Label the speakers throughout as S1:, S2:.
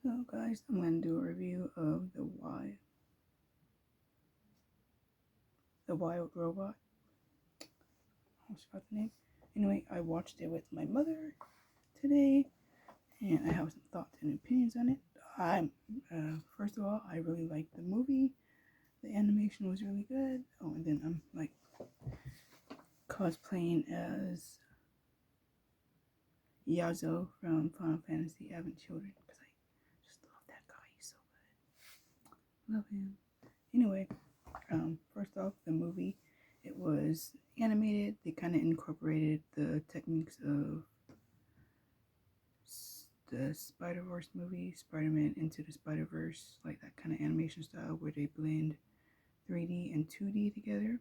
S1: So guys, I'm going to do a review of the Wild Robot. I almost forgot the name. Anyway, I watched it with my mother today, and I have some thoughts and opinions on it. First of all, I really liked the movie. The animation was really good. Oh, and then I'm like cosplaying as Yazoo from Final Fantasy Advent Children because I just love that guy. He's so good. Love him. Anyway, first off, the movie, it was animated. They kind of incorporated the techniques of the Spider-Verse movie, Spider-Man Into the Spider-Verse, like that kind of animation style where they blend 3D and 2D together.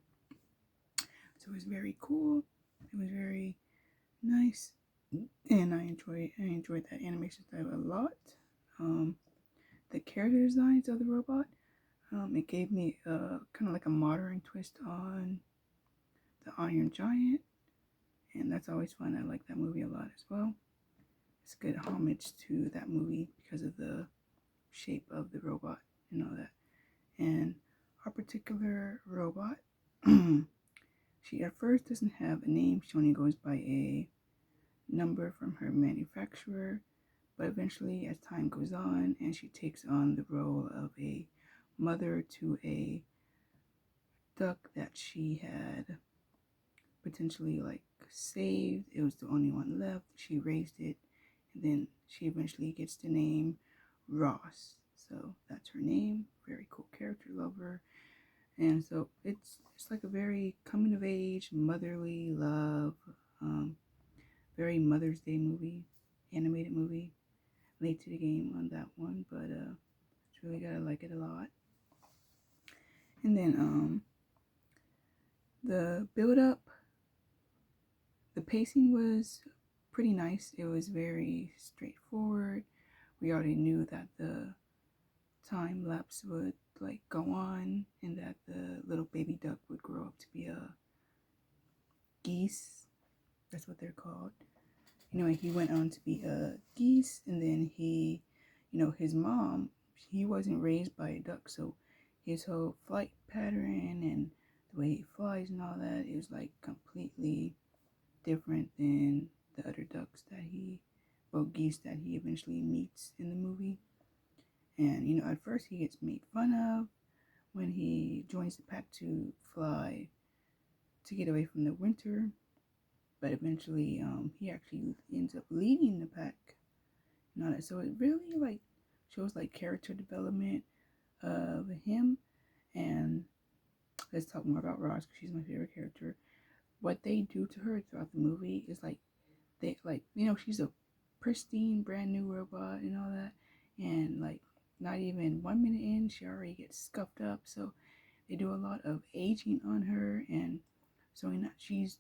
S1: So it was very cool. It was very nice, and I enjoyed that animation style a lot. Um, the character designs of the robot, it gave me kind of like a modern twist on the Iron Giant, and that's always fun. I like that movie a lot as well. It's good homage to that movie because of the shape of the robot and all that. And our particular robot, she at first doesn't have a name. She only goes by a number from her manufacturer. But eventually, as time goes on, and she takes on the role of a mother to a duck that she had potentially like saved. It was the only one left. She raised it, and then she eventually gets the name Ross. So that's her name. Very cool character, lover, and so it's like a very coming of age, motherly love, um, very Mother's Day movie, animated movie. Late to the game on that one, but it's really gotta like it a lot. And then the build up, the pacing was pretty nice. It was very straightforward. We already knew that the time lapse would like go on and that the little baby duck would grow up to be a geese. That's what they're called. Anyway, he went on to be a geese, and then his mom, he wasn't raised by a duck, so his whole flight pattern and the way he flies and all that is like completely different than the other geese that he eventually meets in the movie. And at first he gets made fun of when he joins the pack to fly to get away from the winter, but eventually he actually ends up leading the pack and all that. So it really like shows like character development of him. And let's talk more about Ross because she's my favorite character. What they do to her throughout the movie is like she's a pristine brand new robot and all that, and like not even 1 minute in she already gets scuffed up. So they do a lot of aging on her, and so that she's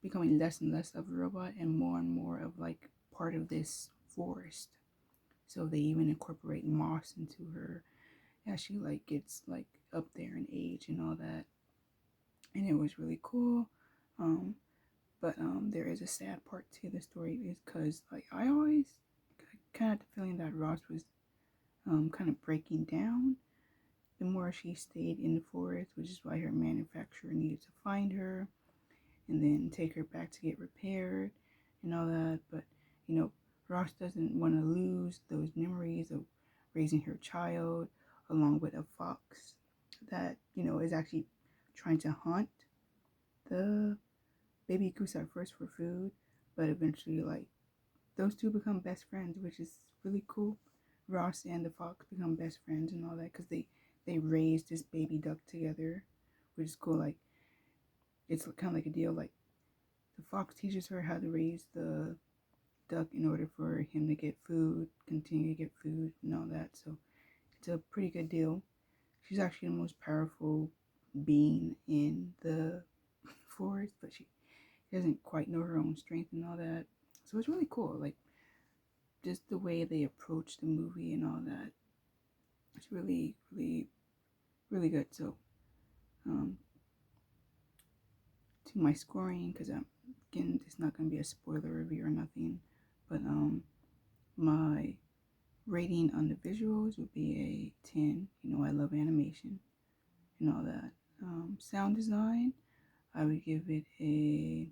S1: becoming less and less of a robot and more of like part of this forest. So they even incorporate moss into her as she like gets like up there in age and all that. And it was really cool. But there is a sad part to the story is because like I always kind of had the feeling that Ross was kind of breaking down the more she stayed in the forest, which is why her manufacturer needed to find her and then take her back to get repaired and all that. But Ross doesn't want to lose those memories of raising her child along with a fox that is actually trying to hunt the baby goose at first for food, but eventually like those two become best friends, which is really cool. Ross and the fox become best friends and all that because they raised this baby duck together, which is cool. Like it's kind of like a deal. Like the fox teaches her how to raise the duck in order for him to get food, continue to get food and all that. So it's a pretty good deal. She's actually the most powerful being in the forest, but she doesn't quite know her own strength and all that. So it's really cool. Like just the way they approach the movie and all that. It's really, really, really good. So to my scoring, because again, it's not going to be a spoiler review or nothing, but my rating on the visuals would be a 10. You know, I love animation and all that. Sound design, I would give it a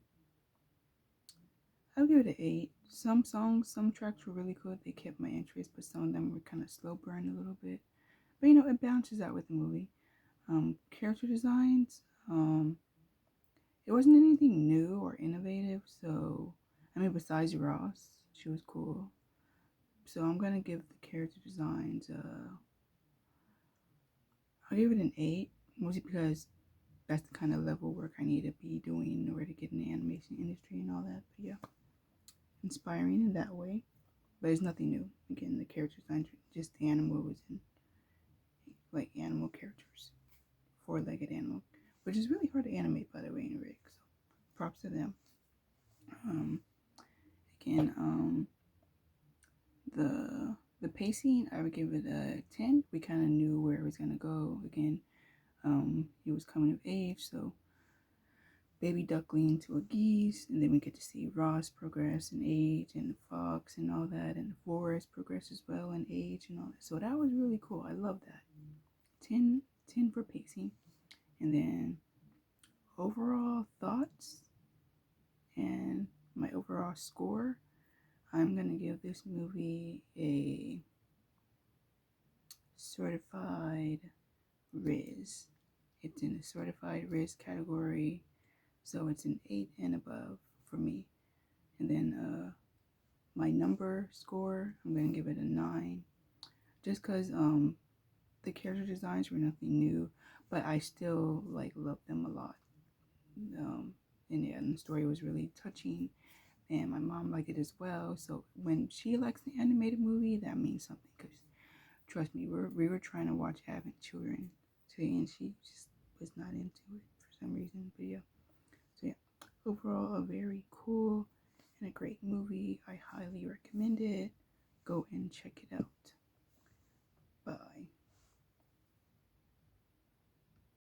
S1: I would give it an 8. Some songs, some tracks were really good. They kept my interest, but some of them were kind of slow burn a little bit. But you know, it balances out with the movie. Character designs, it wasn't anything new or innovative. So, I mean, besides Ross, she was cool. So I'm gonna give the character designs. I'll give it an 8, mostly because that's the kind of level work I need to be doing in order to get in the animation industry and all that. But yeah, inspiring in that way. But it's nothing new. Again, the character designs are just animals and like animal characters, four-legged animal, which is really hard to animate, by the way, in Rick. So props to them. Um, again, the pacing, I would give it a 10. We kind of knew where it was gonna go. Again, he was coming of age, so baby duckling to a geese, and then we get to see Ross progress in age, and the fox and all that, and the forest progress as well in age and all that. So that was really cool. I love that. 10 for pacing. And then overall thoughts and my overall score, I'm gonna give this movie a certified Riz. It's in a certified Riz category, so it's an 8 and above for me. And then my number score, I'm gonna give it a 9, just because the character designs were nothing new, but I still like love them a lot. And yeah, and the story was really touching, and my mom liked it as well. So when she likes the animated movie, that means something. Cause trust me, we were trying to watch Having Children today, and she just was not into it for some reason. But yeah, so yeah, overall a very cool and a great movie. I highly recommend it. Go and check it out. Bye.